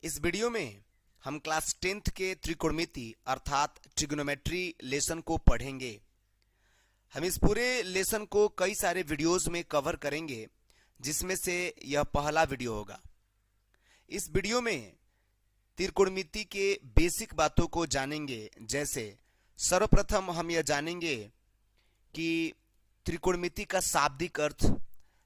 इस वीडियो में हम क्लास 10th के त्रिकोणमिति अर्थात ट्रिग्नोमेट्री लेसन को पढ़ेंगे। हम इस पूरे लेसन को कई सारे वीडियोस में कवर करेंगे, जिसमें से यह पहला वीडियो होगा। इस वीडियो में त्रिकोणमिति के बेसिक बातों को जानेंगे। जैसे सर्वप्रथम हम यह जानेंगे कि त्रिकोणमिति का शाब्दिक अर्थ,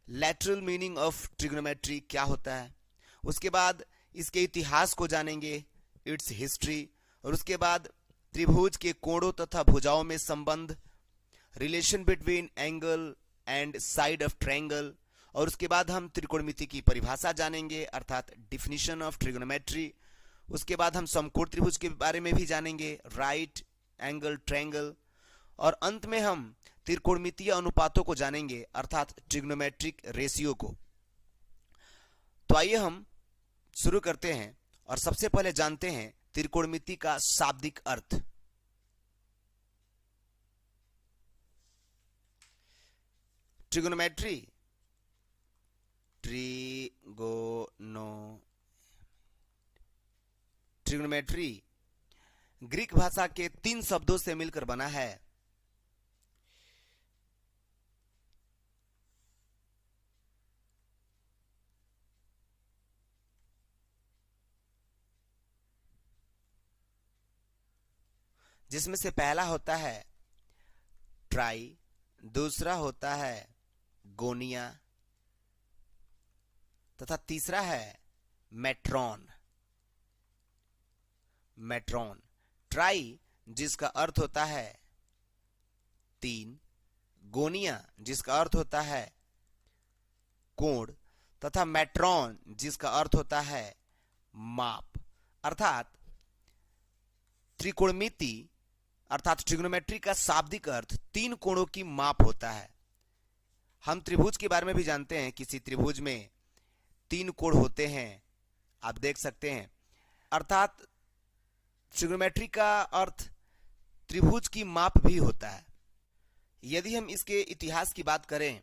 लैटरल मीनिंग ऑफ ट्रिग्नोमेट्री क्या होता है। उसके बाद इसके इतिहास को जानेंगे, इट्स हिस्ट्री। और उसके बाद त्रिभुज के कोणों तथा भुजाओं में संबंध, relation between angle and side of triangle. और उसके बाद हम त्रिकोणमिति की परिभाषा जानेंगे अर्थात डिफिनीशन ऑफ ट्रिग्नोमेट्री। उसके बाद हम समकोण त्रिभुज के बारे में भी जानेंगे, राइट एंगल ट्रायंगल। और अंत में हम त्रिकोणमितीय अनुपातों को जानेंगे अर्थात ट्रिग्नोमेट्रिक रेशियो को। तो आइए हम शुरू करते हैं और सबसे पहले जानते हैं त्रिकोणमिति का शाब्दिक अर्थ। ट्रिग्नोमेट्री ट्रिग्नोमेट्री ग्रीक भाषा के 3 शब्दों से मिलकर बना है। जिसमें से पहला होता है ट्राई, दूसरा होता है गोनिया तथा तीसरा है मेट्रॉन। ट्राई जिसका अर्थ होता है 3, गोनिया जिसका अर्थ होता है कोण तथा मेट्रॉन जिसका अर्थ होता है माप। अर्थात त्रिकोणमिति अर्थात ट्रिग्नोमेट्री का शाब्दिक अर्थ 3 कोणों की माप होता है। हम त्रिभुज के बारे में भी जानते हैं, किसी त्रिभुज में 3 कोण होते हैं, आप देख सकते हैं। अर्थात ट्रिग्नोमेट्री का अर्थ त्रिभुज की माप भी होता है। यदि हम इसके इतिहास की बात करें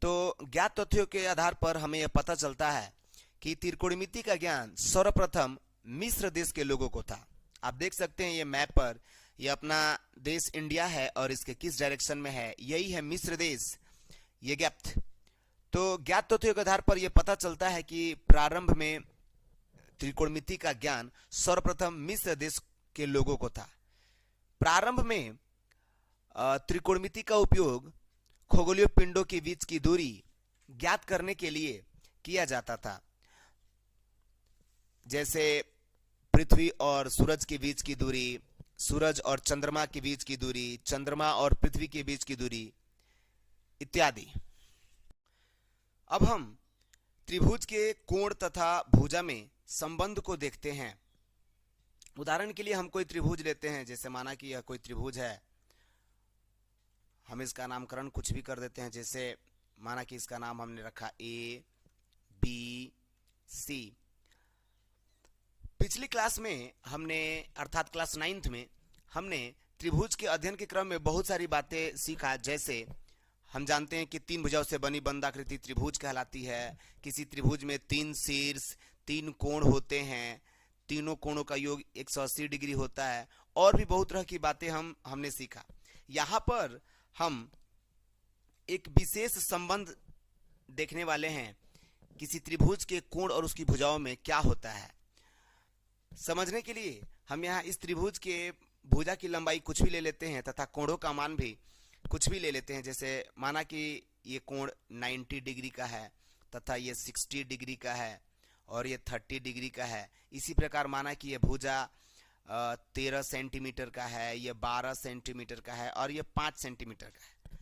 तो ज्ञात तथ्यों के आधार पर हमें यह पता चलता है कि त्रिकोणमिति का ज्ञान सर्वप्रथम मिस्र देश के लोगों को था। आप देख सकते हैं ये मैप पर, ये अपना देश इंडिया है और इसके किस डायरेक्शन में है, यही है मिस्र देश, ये ग्याप्त। तो ज्ञात तथ्यों के आधार पर यह पता चलता है कि प्रारंभ में त्रिकोणमिति का ज्ञान सर्वप्रथम मिस्र देश के लोगों को था। प्रारंभ में त्रिकोणमिति का उपयोग खगोलीय पिंडों के बीच की दूरी ज्ञात करने के लिए किया जाता था। जैसे पृथ्वी और सूरज के बीच की दूरी, सूरज और चंद्रमा के बीच की दूरी, चंद्रमा और पृथ्वी के बीच की दूरी इत्यादि। अब हम त्रिभुज के कोण तथा भुजा में संबंध को देखते हैं। उदाहरण के लिए हम कोई त्रिभुज लेते हैं, जैसे माना कि यह कोई त्रिभुज है, हम इसका नामकरण कुछ भी कर देते हैं। जैसे माना कि इसका नाम हमने रखा A, B, C। पिछली क्लास में हमने अर्थात क्लास 9th में हमने त्रिभुज के अध्ययन के क्रम में बहुत सारी बातें सीखा। जैसे हम जानते हैं कि 3 भुजाओं से बनी बंधाकृति त्रिभुज कहलाती है। किसी त्रिभुज में 3 शीर्ष, 3 कोण होते हैं, तीनों कोणों का योग 180 डिग्री होता है। और भी बहुत तरह की बातें हमने सीखा। यहाँ पर हम एक विशेष संबंध देखने वाले हैं, किसी त्रिभुज के कोण और उसकी भुजाओं में क्या होता है। समझने के लिए हम यहाँ इस त्रिभुज के भुजा की लंबाई कुछ भी ले लेते हैं तथा कोणों का मान भी कुछ भी ले लेते हैं। जैसे माना कि ये कोण 90 डिग्री का है तथा ये 60 डिग्री का है और ये 30 डिग्री का है। इसी प्रकार माना कि ये भुजा 13 सेंटीमीटर का है, ये 12 सेंटीमीटर का है और ये 5 सेंटीमीटर का है।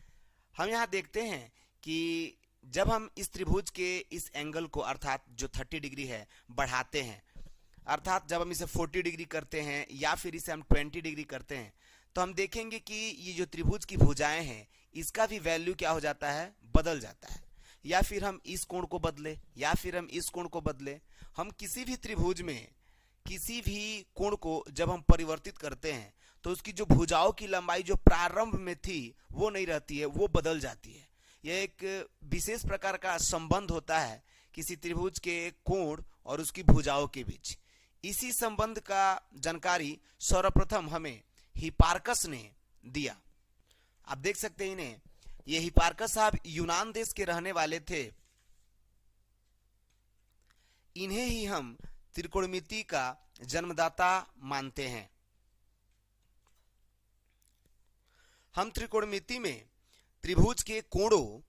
हम यहाँ देखते हैं कि जब हम इस त्रिभुज के इस एंगल को अर्थात जो 30 डिग्री है बढ़ाते हैं, अर्थात जब हम इसे 40 डिग्री करते हैं या फिर इसे हम 20 डिग्री करते हैं, तो हम देखेंगे कि ये जो त्रिभुज की भुजाएं हैं इसका भी वैल्यू क्या हो जाता है, बदल जाता है। या फिर हम इस कोण को बदले या फिर हम इस कोण को बदले। हम किसी भी त्रिभुज में किसी भी कोण को जब हम परिवर्तित करते हैं तो उसकी जो भुजाओं की लंबाई जो प्रारंभ में थी वो नहीं रहती है, वो बदल जाती है। यह एक विशेष प्रकार का संबंध होता है किसी त्रिभुज के कोण और उसकी भुजाओं के बीच। इसी संबंध का जानकारी सर्वप्रथम हमें हिपार्कस ने दिया। आप देख सकते हैं इन्हें, ये हिपार्कस साहब यूनान देश के रहने वाले थे। इन्हें ही हम त्रिकोणमिति का जन्मदाता मानते हैं। हम त्रिकोणमिति में त्रिभुज के कोणों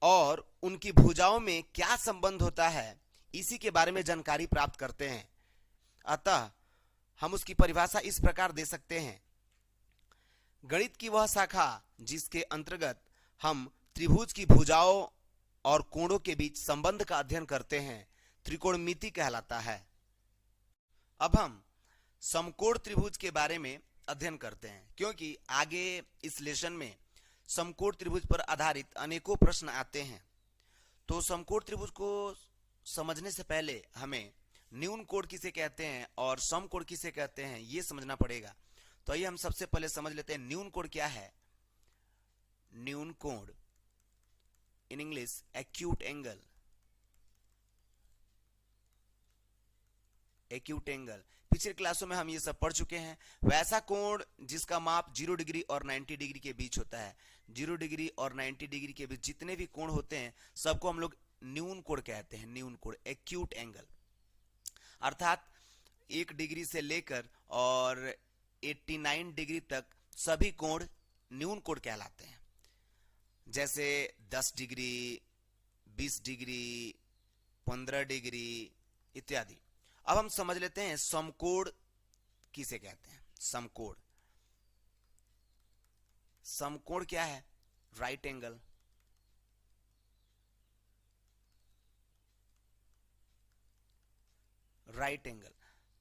और उनकी भुजाओं में क्या संबंध होता है, इसी के बारे में जानकारी प्राप्त करते हैं। अतः हम उसकी परिभाषा इस प्रकार दे सकते हैं: गणित की वह शाखा जिसके अंतर्गत हम त्रिभुज की भुजाओं और कोणों के बीच संबंध का अध्ययन करते हैं, त्रिकोणमिति कहलाता है। अब हम समकोण त्रिभुज के बारे में अध्ययन करते हैं, क्योंकि आगे इस लेसन में समकोण त्रिभुज पर आधारित अनेकों प्रश्न आते हैं। तो समकोण त्रिभुज को समझने से पहले हमें न्यून कोण किसे कहते हैं और समकोण किसे कहते हैं, ये समझना पड़ेगा। तो आइए हम सबसे पहले समझ लेते हैं न्यून कोण क्या है। न्यून कोण, in English acute angle. Acute angle पिछले क्लासों में हम ये सब पढ़ चुके हैं। वैसा कोण जिसका माप 0 डिग्री और 90 डिग्री के बीच होता है। 0 डिग्री और 90 डिग्री के बीच जितने भी कोण होते हैं सबको हम लोग न्यून कोण कहते हैं। न्यून कोण, एक्यूट एंगल, अर्थात 1 डिग्री से लेकर और 89 डिग्री तक सभी कोण न्यून कोण कहलाते हैं। जैसे 10 डिग्री, 20 डिग्री, 15 डिग्री इत्यादि। अब हम समझ लेते हैं समकोण किसे कहते हैं। समकोण, समकोण क्या है? Right angle. राइट एंगल,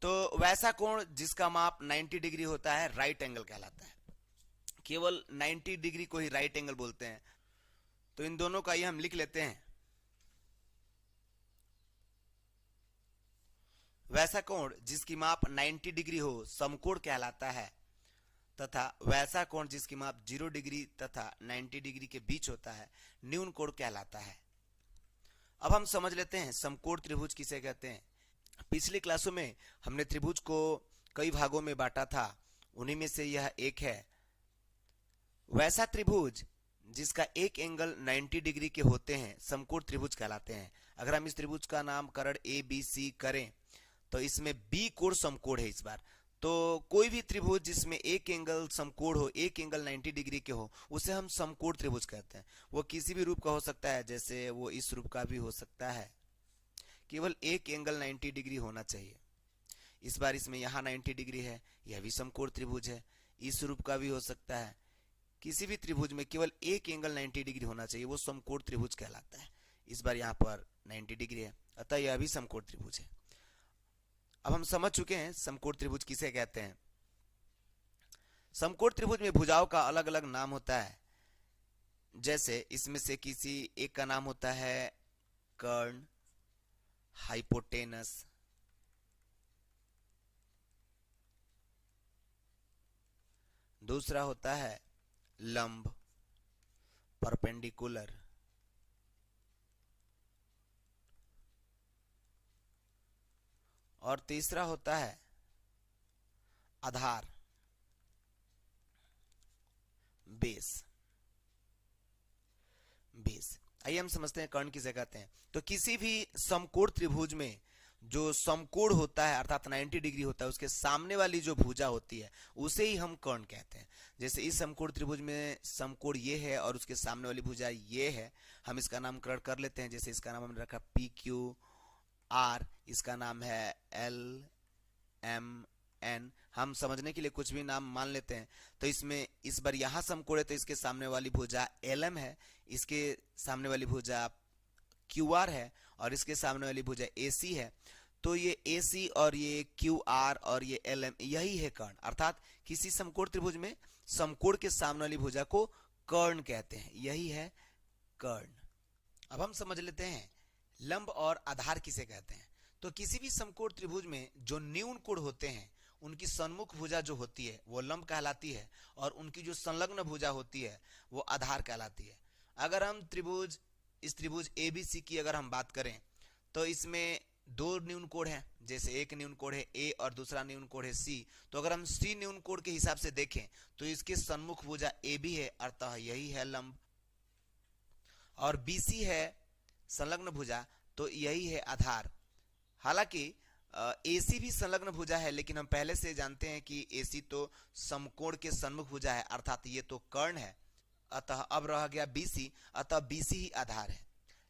तो वैसा कोण जिसका माप 90 डिग्री होता है राइट एंगल कहलाता है। केवल 90 डिग्री को ही राइट एंगल बोलते हैं। तो इन दोनों का ये हम लिख लेते हैं। वैसा कोण जिसकी माप 90 डिग्री हो समकोण कहलाता है, तथा वैसा कोण जिसकी माप 0 डिग्री तथा 90 डिग्री के बीच होता है न्यून कोण कहलाता है। अब हम समझ लेते हैं समकोण त्रिभुज किसे कहते हैं। पिछली क्लासों में हमने त्रिभुज को कई भागों में बांटा था, उन्हीं में से यह एक है। वैसा त्रिभुज जिसका एक एंगल 90 डिग्री के होते हैं समकोण त्रिभुज कहलाते हैं। अगर हम इस त्रिभुज का नामकरण ABC करें तो इसमें B कोण समकोण है इस बार। तो कोई भी त्रिभुज जिसमें एक एंगल समकोण हो, एक एंगल 90 डिग्री के हो, उसे हम समकोण त्रिभुज कहते हैं। वो किसी भी रूप का हो सकता है, जैसे वो इस रूप का भी हो सकता है, केवल एक एंगल 90 डिग्री होना चाहिए। इस बार इसमें यहाँ 90 डिग्री है, यह भी समकोण त्रिभुज है। इस रूप का भी हो सकता है। किसी भी त्रिभुज में केवल एक एंगल 90 डिग्री होना चाहिए, वो समकोण त्रिभुज कहलाता है। इस बार यहाँ पर 90 डिग्री है, अतः यह भी समकोण त्रिभुज है। अब हम समझ चुके हैं समकोण त्रिभुज किसे कहते हैं। समकोण त्रिभुज में भुजाओं का अलग अलग नाम होता है। जैसे इसमें से किसी एक का नाम होता है कर्ण, हाइपोटेनस, दूसरा होता है लंब, परपेंडिकुलर, और तीसरा होता है आधार, बेस। आइए हम समझते हैं कर्ण किसे कहते हैं। तो किसी भी समकोण त्रिभुज में जो समकोण होता है अर्थात 90 डिग्री होता है, उसके सामने वाली जो भुजा होती है उसे ही हम कर्ण कहते हैं। जैसे इस समकोण त्रिभुज में समकोण ये है और उसके सामने वाली भुजा ये है, हम इसका नामकरण कर लेते हैं। जैसे इसका नाम हमने रखा PQR, इसका नाम है LMN। हम समझने के लिए कुछ भी नाम मान लेते हैं। तो इसमें इस बार यहाँ समकोण है तो इसके सामने वाली भुजा LM है, इसके सामने वाली भुजा QR है और इसके सामने वाली भुजा AC है। तो ये AC और ये QR और ये LM यही है कर्ण। अर्थात किसी समकोण त्रिभुज में समकोण के सामने वाली भुजा को कर्ण कहते हैं, यही है कर्ण। अब हम समझ लेते हैं लंब और आधार किसे कहते हैं। तो किसी भी समकोण त्रिभुज में जो न्यून कोण होते हैं उनकी सन्मुख भुजा जो होती है वो लंब कहलाती है और उनकी जो संलग्न भुजा होती है वो आधार कहलाती है। अगर हम इस त्रिभुज ABC की अगर हम बात करें तो इसमें दो न्यून कोण है, जैसे एक न्यून कोण है ए और दूसरा न्यून कोण है सी, तो अगर हम सी न्यून कोण के हिसाब से देखें तो इसके सन्मुख भुजा ए बी है, अर्थात यही है लंब, और बी सी है संलग्न भुजा, तो यही है आधार। हालांकि एसी भी संलग्न भुजा है, लेकिन हम पहले से जानते हैं कि एसी तो समकोण के सन्मुख भुजा है, अर्थात ये तो कर्ण है, अतः अब रह गया बीसी, अतः बीसी ही आधार है।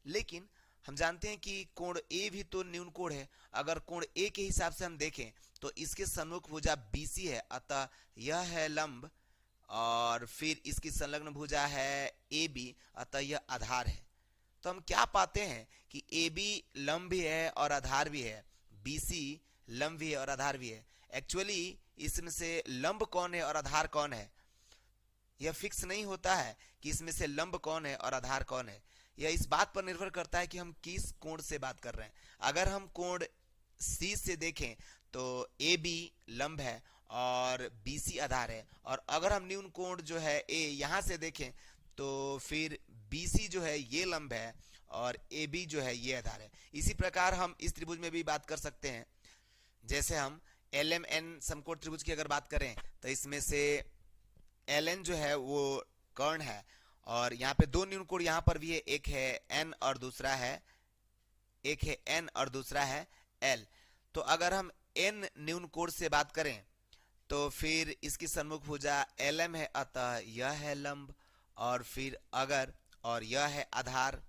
लेकिन हम जानते हैं कि कोण ए भी तो न्यून कोण है, अगर कोण ए के हिसाब से हम देखें तो इसके सन्मुख भुजा बीसी है, अतः यह है लंब, और फिर इसकी संलग्न भुजा है ए बी, अतः यह आधार है। तो हम क्या पाते हैं कि ए बी लंब भी है और आधार भी है, बीसी लंब भी है और आधार भी है। एक्चुअली इसमें से लंब कौन है और आधार कौन है यह फिक्स नहीं होता है कि इसमें से लंब कौन है और आधार कौन है। यह इस बात पर निर्भर करता है कि हम किस कोण से बात कर रहे हैं। अगर हम कोण सी से देखें तो ए बी लंब है और बी सी आधार है, और अगर हम न्यून कोण जो है ए यहां से देखें तो फिर बी सी जो है ये लंब है और ए बी जो है ये आधार है। इसी प्रकार हम इस त्रिभुज में भी बात कर सकते हैं। जैसे हम एल एम एन समकोण त्रिभुज की अगर बात करें तो इसमें से एल एन जो है वो कर्ण है, और यहाँ पे दो न्यून कोण यहाँ पर भी है, एक है एन और दूसरा है एल। तो अगर हम एन न्यून कोण से बात करें तो फिर इसकी सन्मुख भुजा एल एम है, अतः यह है लंब, और फिर और यह है आधार।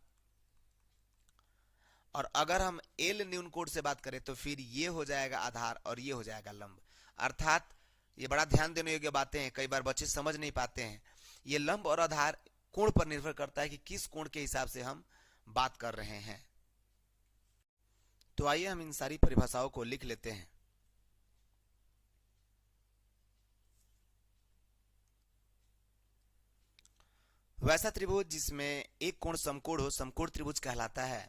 और अगर हम एल न्यून कोण से बात करें तो फिर ये हो जाएगा आधार और ये हो जाएगा लंब। अर्थात ये बड़ा ध्यान देने योग्य बातें हैं, कई बार बच्चे समझ नहीं पाते हैं। ये लंब और आधार कोण पर निर्भर करता है कि किस कोण के हिसाब से हम बात कर रहे हैं। तो आइए हम इन सारी परिभाषाओं को लिख लेते हैं। वैसा त्रिभुज जिसमें एक कोण समकोण हो समकोण त्रिभुज कहलाता है।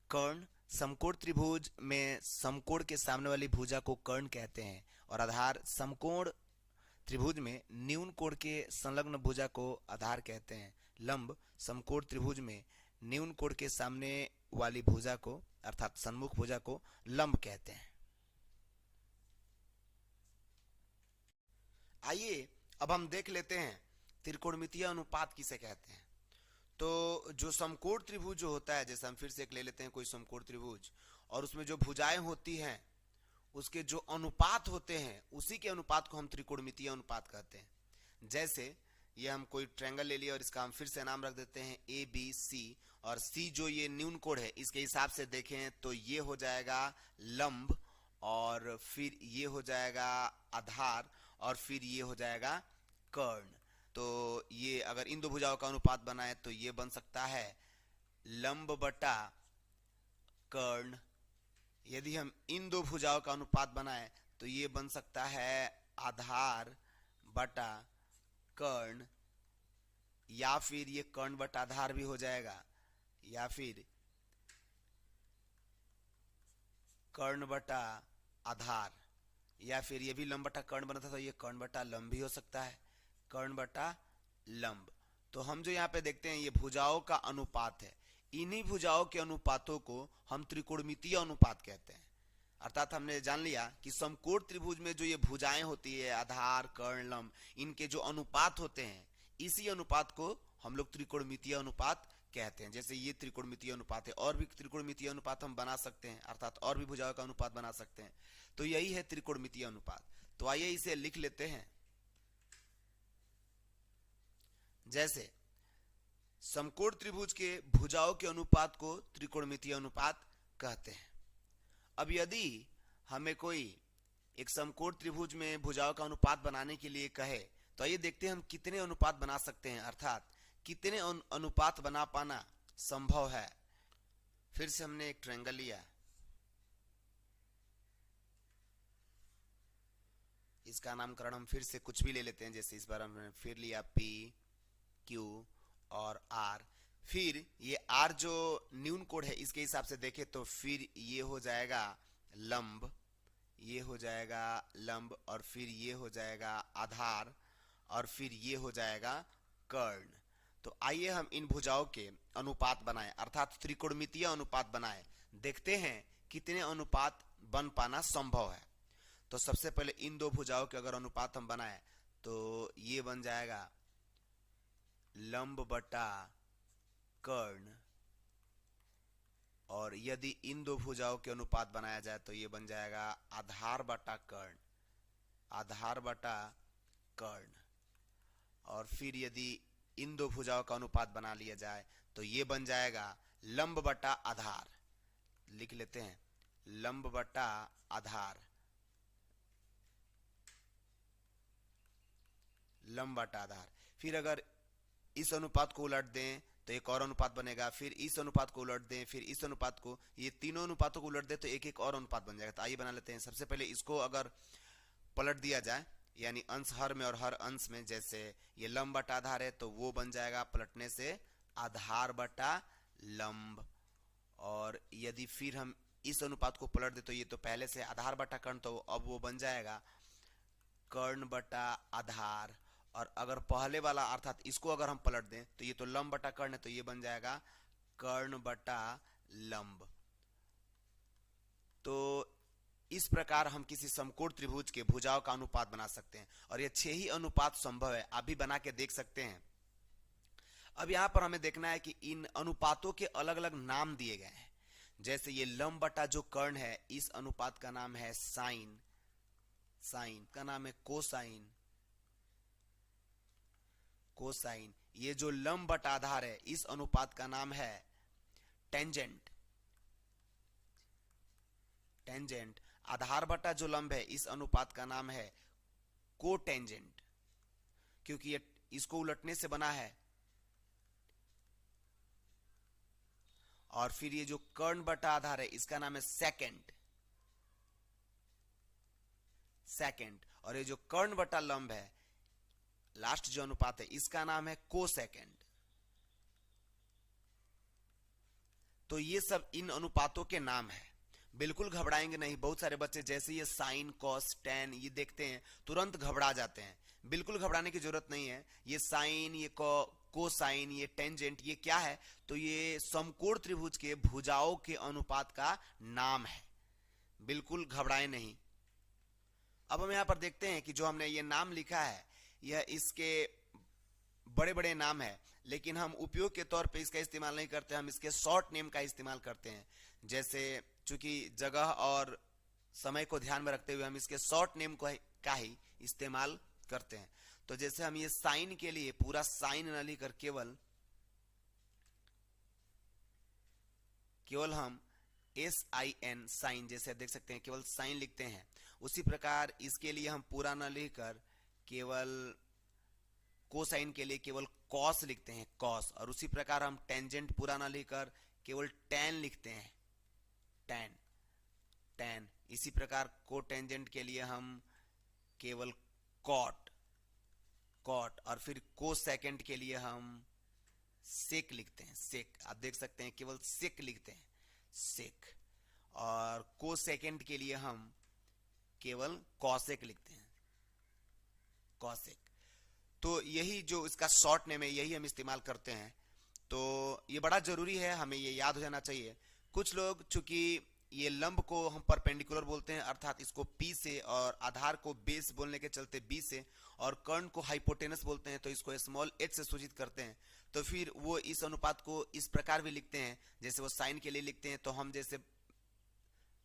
कर्ण समकोण त्रिभुज में समकोण के सामने वाली भुजा को कर्ण कहते हैं, और आधार समकोण त्रिभुज में न्यून कोण के संलग्न भुजा को आधार कहते हैं। लंब समकोण त्रिभुज में न्यून कोण के सामने वाली भुजा को अर्थात सन्मुख भुजा को लंब कहते हैं। आइए अब हम देख लेते हैं त्रिकोणमितीय अनुपात किसे कहते हैं। तो जो समकोण त्रिभुज जो होता है, जैसे हम फिर से एक ले लेते हैं कोई समकोण त्रिभुज, और उसमें जो भुजाएं होती हैं उसके जो अनुपात होते हैं उसी के अनुपात को हम त्रिकोणमितीय अनुपात कहते हैं। जैसे ये हम कोई ट्रायंगल ले लिया और इसका हम फिर से नाम रख देते हैं ए बी सी, और सी जो ये न्यून कोण है इसके हिसाब से देखें तो ये हो जाएगा लंब, और फिर ये हो जाएगा आधार, और फिर ये हो जाएगा कर्ण। तो ये अगर इन दो भुजाओं का अनुपात बनाए तो ये बन सकता है लंब बटा कर्ण। यदि हम इन दो भुजाओं का अनुपात बनाए तो ये बन सकता है आधार बटा कर्ण, या फिर ये कर्ण बटा आधार भी हो जाएगा, या फिर कर्ण बटा आधार, या फिर ये भी लंब बटा कर्ण बना था तो ये कर्ण बटा लंब भी हो सकता है, कर्ण बटा लंब। तो हम जो यहाँ पे देखते हैं ये भुजाओं का अनुपात है। इन्हीं भुजाओं के अनुपातों को हम त्रिकोणमितीय अनुपात कहते हैं। अर्थात हमने जान लिया कि समकोण त्रिभुज में जो ये भुजाएं होती है आधार कर्ण लंब, इनके जो अनुपात होते हैं इसी अनुपात को हम लोग त्रिकोणमितीय अनुपात कहते हैं। जैसे ये त्रिकोणमितीय अनुपात है, और भी त्रिकोणमितीय अनुपात हम बना सकते हैं, अर्थात और भी भुजाओं का अनुपात बना सकते हैं। तो यही है त्रिकोणमितीय अनुपात। तो आइए इसे लिख लेते हैं। जैसे समकोण त्रिभुज के भुजाओं के अनुपात को त्रिकोणमितीय अनुपात कहते हैं। अब यदि हमें कोई एक समकोण त्रिभुज में भुजाओं का अनुपात बनाने के लिए कहे तो आइए देखते हैं हम कितने अनुपात बना सकते हैं, अर्थात कितने अनुपात बना पाना संभव है। फिर से हमने एक ट्रायंगल लिया, इसका नामकरण हम फिर से कुछ भी ले लेते हैं। जैसे इस बार हमने फिर लिया P Q और R, फिर ये R जो न्यून कोण है इसके हिसाब से देखें तो फिर ये हो जाएगा लंब, ये हो जाएगा लंब, और फिर ये हो जाएगा आधार, और फिर ये हो जाएगा कर्ण। तो आइए हम इन भुजाओं के अनुपात बनाएं, अर्थात त्रिकोणमितीय अनुपात बनाएं। देखते हैं कितने अनुपात बन पाना संभव है। तो सबसे पहले इन दो भुजाओं के अगर अनुपात हम बनाए तो ये बन जाएगा लंब बटा कर्ण, और यदि इन दो भुजाओं के अनुपात बनाया जाए तो ये बन जाएगा आधार बटा कर्ण, आधार बटा कर्ण। और फिर यदि इन दो भुजाओं का अनुपात बना लिया जाए तो ये बन जाएगा लंब बटा आधार। लिख लेते हैं लंब बटा आधार, लंब बटा आधार। फिर अगर इस अनुपात को उलट दें तो एक और अनुपात बनेगा, फिर इस अनुपात को उलट दें, फिर इस अनुपात को, ये तीनों अनुपातों को उलट दें तो एक एक और अनुपात बन जाएगा। तो आइए बना लेते हैं। सबसे पहले इसको अगर पलट दिया जाए, यानी अंश हर में और हर अंश में, जैसे ये लंब बटा आधार है तो वो बन जाएगा पलटने से आधार बटा लंब। और यदि फिर हम इस अनुपात को पलट दे तो ये तो पहले से आधार बटा कर्ण, तो अब वो बन जाएगा कर्ण बटा आधार। और अगर पहले वाला अर्थात इसको अगर हम पलट दें तो ये तो लंब बटा कर्ण है, तो ये बन जाएगा कर्ण बटा लंब। तो इस प्रकार हम किसी समकोण त्रिभुज के भुजाओं का अनुपात बना सकते हैं, और ये 6 ही अनुपात संभव है। आप भी बना के देख सकते हैं। अब यहां पर हमें देखना है कि इन अनुपातों के अलग अलग नाम दिए गए हैं। जैसे ये लंब बटा जो कर्ण है, इस अनुपात का नाम है साइन, साइन का नाम है कोसाइन, कोसाइन। ये जो लंब बटा आधार है, इस अनुपात का नाम है टेंजेंट, टेंजेंट। आधार बटा जो लंब है, इस अनुपात का नाम है कोटेंजेंट, क्योंकि ये इसको उलटने से बना है। और फिर ये जो कर्ण बटा आधार है, इसका नाम है सेकेंड, सेकेंड। और ये जो कर्ण बटा लंब है, लास्ट जो अनुपात है, इसका नाम है कोसेकेंड। तो ये सब इन अनुपातों के नाम है। बिल्कुल घबराएंगे नहीं। बहुत सारे बच्चे जैसे ये साइन कॉस टेन ये देखते हैं तुरंत घबरा जाते हैं। बिल्कुल घबराने की जरूरत नहीं है। ये साइन, ये कोसाइन, ये टेंजेंट, ये क्या है? तो ये समकोण त्रिभुज के भुजाओं के अनुपात का नाम है। बिल्कुल घबराए नहीं। अब हम यहां पर देखते हैं कि जो हमने ये नाम लिखा है, यह इसके बड़े बड़े नाम है, लेकिन हम उपयोग के तौर पे इसका इस्तेमाल नहीं करते। हम इसके शॉर्ट नेम का इस्तेमाल करते हैं। जैसे चूंकि जगह और समय को ध्यान में रखते हुए हम इसके शॉर्ट नेम का ही इस्तेमाल करते हैं। तो जैसे हम ये साइन के लिए पूरा साइन न लिखकर केवल हम SIN साइन, जैसे देख सकते हैं केवल साइन लिखते हैं। उसी प्रकार इसके लिए हम पूरा न लिखकर केवल कोसाइन के लिए केवल कॉस लिखते हैं, कॉस। और उसी प्रकार हम टेंजेंट पूरा ना लिखकर केवल टैन लिखते हैं, टैन, टैन। इसी प्रकार कोटेंजेंट के लिए हम केवल कॉट, कॉट। और फिर कोसेकेंड के लिए हम सेक लिखते हैं, सेक। आप देख सकते हैं केवल सेक लिखते हैं, सेक। और कोसेकेंड के लिए हम केवल कॉसेक लिखते हैं, कॉसेक। तो यही जो इसका शॉर्ट नेम है, यही हम इस्तेमाल करते हैं। तो ये बड़ा जरूरी है, हमें ये याद हो जाना चाहिए। कुछ लोग चूंकि ये लंब को हम परपेंडिकुलर बोलते हैं, अर्थात इसको P से, और आधार को बेस बोलने के चलते B से, और कर्ण को हाइपोटेनस बोलते हैं तो इसको स्मॉल h से सूचित करते हैं। तो फिर वो इस अनुपात को इस प्रकार भी लिखते हैं, जैसे वो साइन के लिए लिखते हैं। तो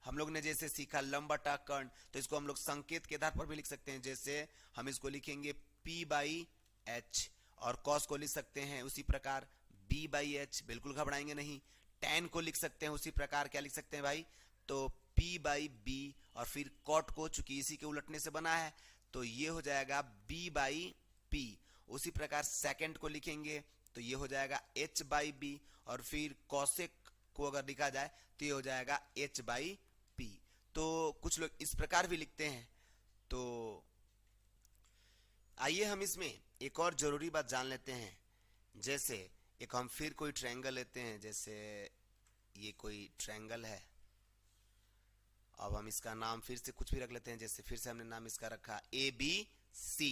हम लोग ने जैसे सीखा लंब बटा कर्ण, तो इसको हम लोग संकेत के आधार पर भी लिख सकते हैं। जैसे हम इसको लिखेंगे P/H, और कॉस को लिख सकते हैं उसी प्रकार B/H। बिल्कुल घबराएंगे नहीं। टैन को लिख सकते हैं उसी प्रकार, क्या लिख सकते हैं भाई? तो P/B। और फिर कॉट को चूंकि इसी के उलटने से बना है तो ये हो जाएगा B/P। उसी प्रकार सेकेंड को लिखेंगे तो ये हो जाएगा H/B। और फिर कॉसेक को अगर लिखा जाए तो ये हो जाएगा H/P। तो कुछ लोग इस प्रकार भी लिखते हैं। तो आइए हम इसमें एक और जरूरी बात जान लेते हैं। जैसे एक हम फिर कोई ट्रायंगल लेते हैं, जैसे ये कोई ट्रायंगल है। अब हम इसका नाम फिर से कुछ भी रख लेते हैं। जैसे फिर से हमने नाम इसका रखा ABC।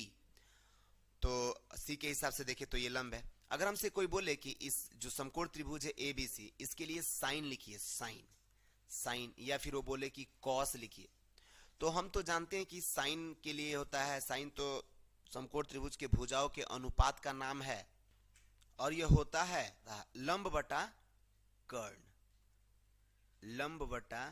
तो C के हिसाब से देखें तो ये लंब है। अगर हमसे कोई बोले कि इस जो समकोण त्रिभुज है ABC, इसके लिए साइन लिखिए, साइन, साइन, या फिर वो बोले कि कॉस लिखिए। तो हम तो जानते हैं कि साइन के लिए होता है, साइन तो समकोण त्रिभुज के भुजाओं के अनुपात का नाम है, और यह होता है लंब बटा कर्ण, लंब बटा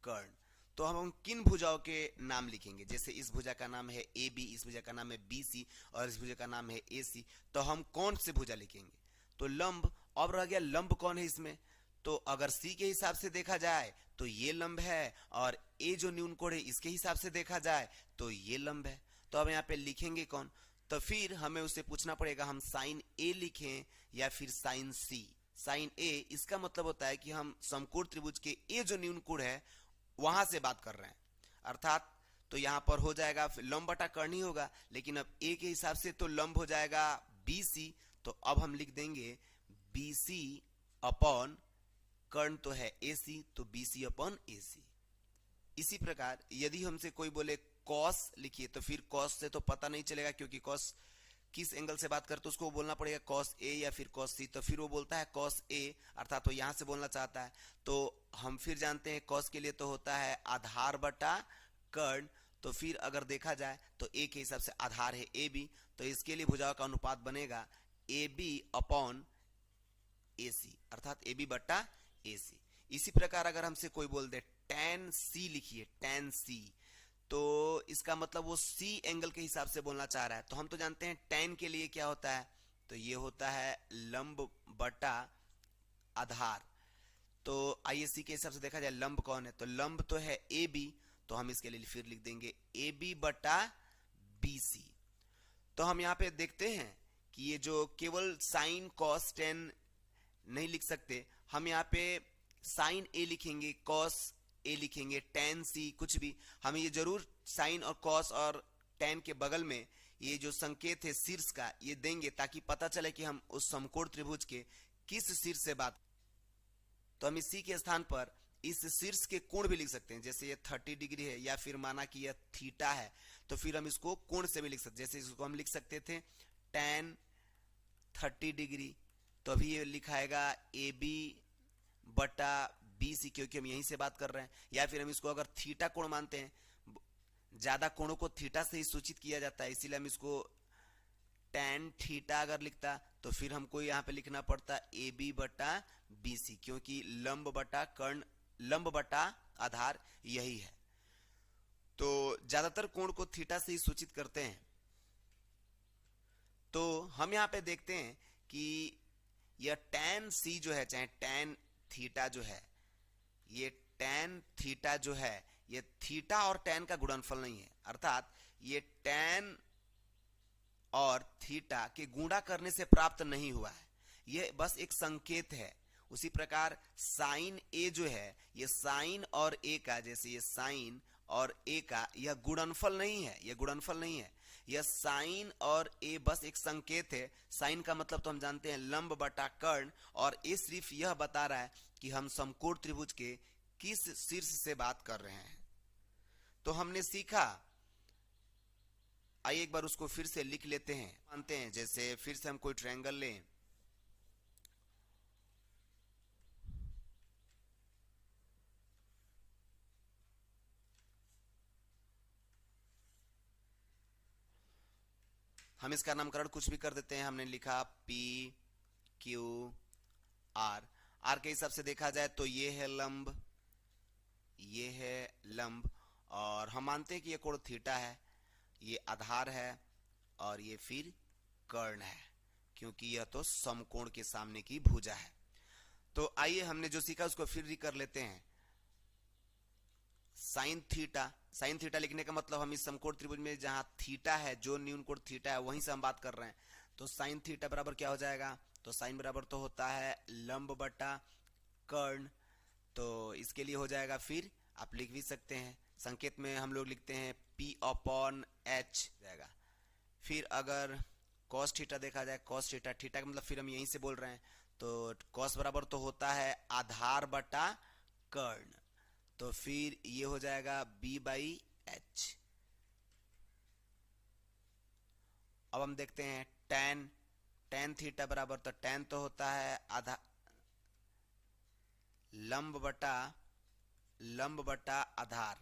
कर्ण। तो हम किन भुजाओं के नाम लिखेंगे? जैसे इस भुजा का नाम है ए बी, इस भुजा का नाम है बी सी, और इस भुजा का नाम है ए सी। तो हम कौन से भुजा लिखेंगे? तो लंब। अब रह गया लंब कौन है इसमें? तो अगर सी के हिसाब से देखा जाए तो ये लंब है, और ए जो न्यून कोण है इसके हिसाब से देखा जाए तो ये लंब है। तो अब यहाँ पे लिखेंगे कौन? तो फिर हमें उससे पूछना पड़ेगा हम साइन ए लिखें या फिर साइन सी। साइन ए, इसका मतलब होता है कि हम समकोण त्रिभुज के ए जो न्यून कोण है वहां से बात कर रहे हैं, अर्थात तो यहां पर हो जाएगा लंब बटा कर्ण ही होगा, लेकिन अब ए के हिसाब से तो लंब हो जाएगा बी सी। तो अब हम लिख देंगे बी सी अपॉन कर्ण तो है ए सी, तो बी सी अपॉन ए सी। इसी प्रकार यदि हमसे कोई बोले कॉस लिखिए, तो फिर कॉस से तो पता नहीं चलेगा, क्योंकि कॉस किस एंगल से बात करते उसको बोलना पड़ेगा कॉस ए या फिर कॉस सी। तो फिर वो बोलता है कॉस ए, अर्थात तो यहां से बोलना चाहता है। तो हम फिर जानते हैं कॉस के लिए तो होता है आधार बटा कर्ण। तो फिर अगर देखा जाए तो ए के हिसाब से आधार है ए बी, तो इसके लिए भुजाओं का अनुपात बनेगा ए बी अपॉन ए सी, अर्थात ए बी बटा ए सी। इसी प्रकार अगर हमसे कोई बोल दे tan सी लिखिए, tan सी, तो इसका मतलब वो सी एंगल के हिसाब से बोलना चाह रहा है। तो हम तो जानते हैं tan के लिए क्या होता है, तो ये होता है लंब बटा आधार। तो आइए सी के हिसाब से देखा जाए लंब कौन है, तो लंब तो है ए बी, तो हम इसके लिए फिर लिख देंगे ए बी बटा बी सी। तो हम यहाँ पे देखते हैं कि ये जो केवल साइन कॉस टेन नहीं लिख सकते, हम यहाँ पे साइन ए लिखेंगे, कॉस ए लिखेंगे, टेन सी, कुछ भी हमें ये जरूर साइन और कॉस और टेन के बगल में ये जो संकेत है शीर्ष का ये देंगे, ताकि पता चले कि हम उस समकोण त्रिभुज के किस शीर्ष से बात। तो हम इसी के स्थान पर इस शीर्ष के कोण भी लिख सकते हैं, जैसे ये 30 डिग्री है, या फिर माना कि यह थीटा है, तो फिर हम इसको कोण से भी लिख सकते हैं। जैसे इसको हम लिख सकते थे tan 30 डिग्री, तो अभी ये लिखाएगा ए बी बटा बी सी, क्योंकि हम यहीं से बात कर रहे हैं। या फिर हम इसको अगर थीटा कोण मानते हैं, ज्यादा कोणों को थीटा से ही सूचित किया जाता है, इसीलिए हम इसको tan थीटा अगर लिखता तो फिर हमको यहाँ पे लिखना पड़ता ए बी बटा बी सी, क्योंकि लंब बटा कर्ण, लंब बटा आधार यही है। तो ज्यादातर कोण को थीटा से ही सूचित करते हैं। तो हम यहाँ पे देखते हैं कि यह tan सी जो है, चाहे tan थीटा जो है, ये tan थीटा जो है, ये थीटा और tan का गुणनफल नहीं है, अर्थात ये tan और थीटा के गुणा करने से प्राप्त नहीं हुआ है, ये बस एक संकेत है। उसी प्रकार साइन ए जो है, ये साइन और ए का, जैसे ये साइन और ए का यह गुणनफल नहीं है, यह गुणनफल नहीं है, यह साइन और ए बस एक संकेत है। साइन का मतलब तो हम जानते हैं लंब बटा कर्ण, और ए सिर्फ यह बता रहा है कि हम समकोण त्रिभुज के किस शीर्ष से बात कर रहे हैं। तो हमने सीखा, आइए एक बार उसको फिर से लिख लेते हैं। मानते हैं जैसे फिर से हम कोई ट्रायंगल लें, हम इसका नामकरण कुछ भी कर देते हैं। हमने लिखा पी क्यू आर, आर के हिसाब से देखा जाए तो ये है लंब, ये है लंब, और हम मानते हैं कि ये कोण थीटा है, ये आधार है, और ये फिर कर्ण है, क्योंकि यह तो समकोण के सामने की भुजा है। तो आइए हमने जो सीखा उसको फिर कर लेते हैं। साइन थीटा, साइन थीटा लिखने का मतलब हम इस समकोण त्रिभुज में जहां थीटा है, जो न्यून कोण थीटा है, वहीं से हम बात कर रहे हैं। तो साइन थीटा बराबर क्या हो जाएगा, तो साइन बराबर तो होता है लंब बटा कर्ण, तो इसके लिए हो जाएगा, फिर आप लिख भी सकते हैं, संकेत में हम लोग लिखते हैं P अपॉन H जाएगा। फिर अगर cos थीटा देखा जाए, cos थीटा, थीटा का मतलब फिर हम यहीं से बोल रहे हैं, तो cos बराबर तो होता है आधार बटा कर्ण, तो फिर ये हो जाएगा B बाई H। अब हम देखते हैं tan थीटा बराबर, तो tan तो होता है आधा लंब बटा आधार,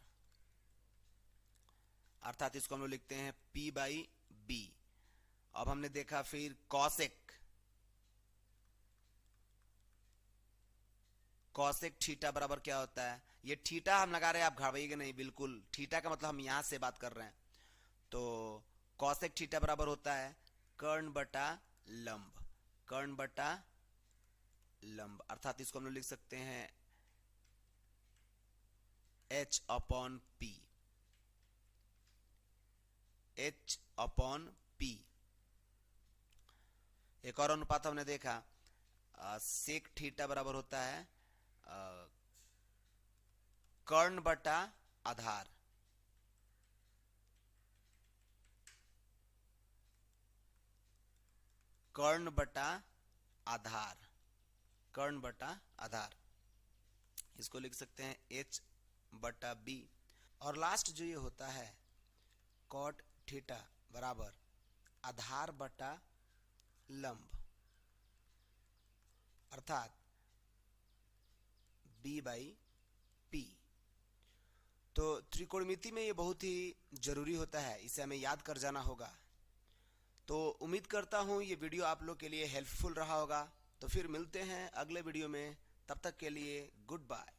अर्थात इसको हम लोग लिखते हैं P बाई बी। अब हमने देखा फिर कॉसेक थीटा बराबर क्या होता है। ये थीटा हम लगा रहे हैं, आप घबराइएगा नहीं, बिल्कुल थीटा का मतलब हम यहां से बात कर रहे हैं। तो कॉसेक थीटा बराबर होता है कर्ण बटा लंब, अर्थात इसको हम लोग लिख सकते हैं H अपॉन P। एक और अनुपात हमने देखा सेक थीटा बराबर होता है कर्ण बटा आधार, कर्ण बटा आधार, इसको लिख सकते हैं H बटा बी। और लास्ट जो ये होता है कॉट थीटा बराबर आधार बटा लंब, अर्थात B बाई P। तो त्रिकोणमिति में ये बहुत ही जरूरी होता है, इसे हमें याद कर जाना होगा। तो उम्मीद करता हूं ये वीडियो आप लोग के लिए हेल्पफुल रहा होगा। तो फिर मिलते हैं अगले वीडियो में, तब तक के लिए गुड बाय।